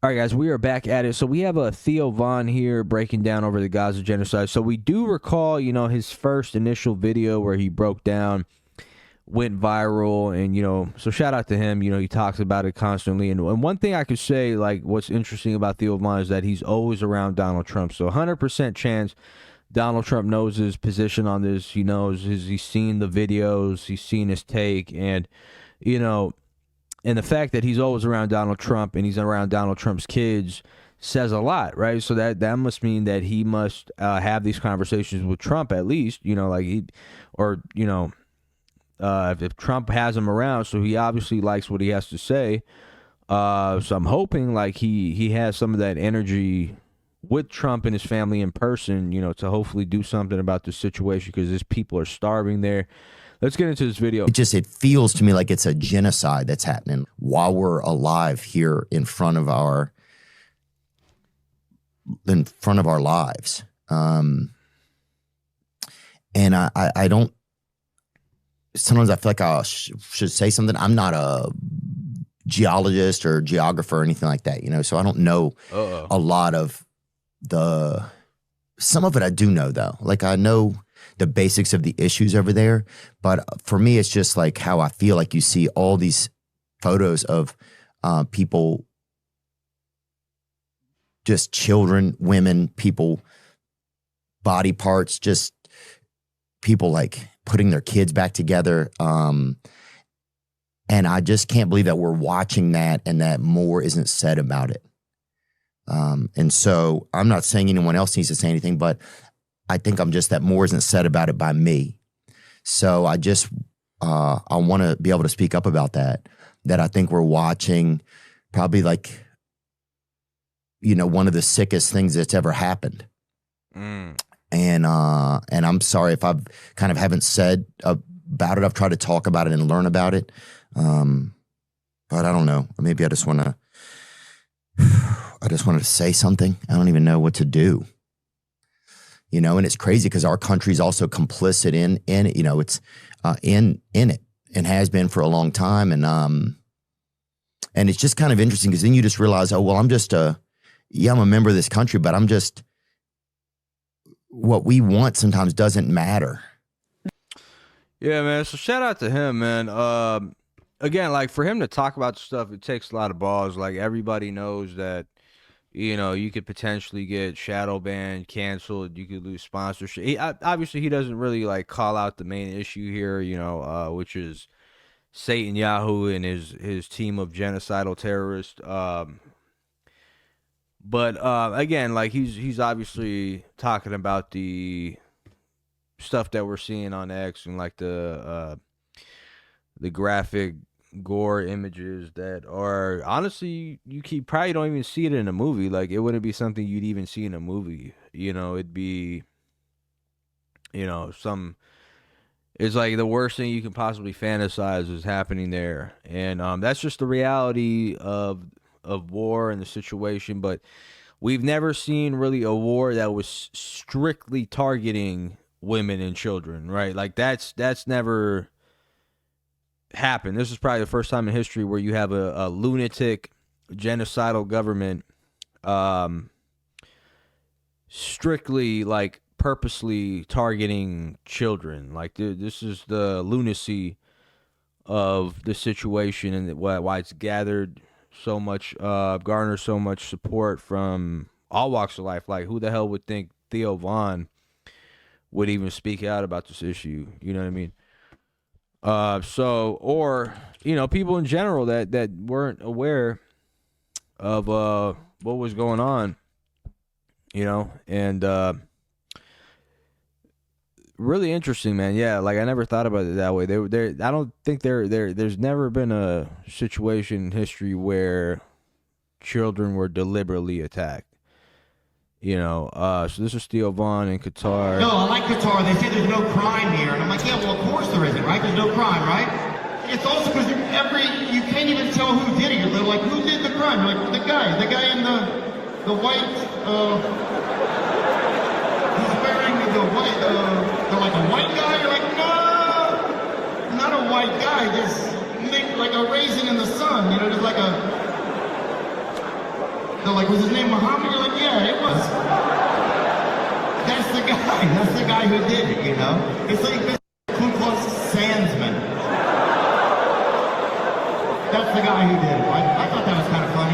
All right, guys, we are back at it. So we have a Theo Von here breaking down over the Gaza genocide. So we do recall, his first initial video where he broke down, went viral, and, so shout out to him. He talks about it constantly. And one thing I could say, like, what's interesting about Theo Von is that he's always around Donald Trump. So 100% chance Donald Trump knows his position on this. He knows he's seen the videos, he's seen his take, and, and the fact that he's always around Donald Trump and he's around Donald Trump's kids says a lot, right? So that must mean that he must have these conversations with Trump at least, if Trump has him around, so he obviously likes what he has to say. So I'm hoping like he has some of that energy with Trump and his family in person, to hopefully do something about this situation because these people are starving there. Let's get into this video. It feels to me like it's a genocide that's happening while we're alive here in front of our lives. And I don't, sometimes I feel like I should say something. I'm not a geologist or geographer or anything like that, so I don't know a lot of some of it I do know though. Like I know the basics of the issues over there. But for me, it's just like how I feel like you see all these photos of people, just children, women, people, body parts, just people like putting their kids back together. And I just can't believe that we're watching that and that more isn't said about it. And so I'm not saying anyone else needs to say anything, but I think I'm just that more isn't said about it by me. So I just, I want to be able to speak up about that I think we're watching probably like, one of the sickest things that's ever happened. And I'm sorry if I've kind of haven't said about it. I've tried to talk about it and learn about it. But I don't know. Maybe I just wanted to say something. I don't even know what to do. And it's crazy because our country's also complicit in it. It's in it and has been for a long time. And it's just kind of interesting because then you just realize, oh, well, I'm a member of this country, but I'm just, what we want sometimes doesn't matter. Yeah, man. So shout out to him, man. Again, like for him to talk about stuff, it takes a lot of balls. Like everybody knows that, you could potentially get shadow banned, canceled. You could lose sponsorship. Obviously, he doesn't really like call out the main issue here, which is Satan Yahoo and his team of genocidal terrorists. But again, like he's obviously talking about the stuff that we're seeing on X and like the graphic gore images that are honestly you probably don't even see it in a movie. Like it wouldn't be something you'd even see in a movie. It'd be it's like the worst thing you can possibly fantasize is happening there. And that's just the reality of war and the situation. But we've never seen really a war that was strictly targeting women and children, right? Like that's never happened. This is probably the first time in history where you have a lunatic genocidal government strictly like purposely targeting children. Like this is the lunacy of the situation and why it's garnered so much support from all walks of life. Like who the hell would think Theo Von would even speak out about this issue? You know what I mean? Or people in general that weren't aware of what was going on, and really interesting, man. Yeah, like I never thought about it that way. I don't think there's never been a situation in history where children were deliberately attacked. So this is Theo Von in Qatar. No, I like Qatar. They say there's no crime here. And I'm like, yeah, well, of course there isn't, right? There's no crime, right? It's also because you can't even tell who did it. They're like, who did the crime? You're like, the guy in the white, he's wearing the white, they're like a white guy. You're like, no, not a white guy. Just like a raisin in the sun, just like a, They're like, was his name Muhammad? You're like, yeah, it was. That's the guy. That's the guy who did it, you know? It's like this Ku Klux Sandsman. That's the guy who did it. I thought that was kind of funny.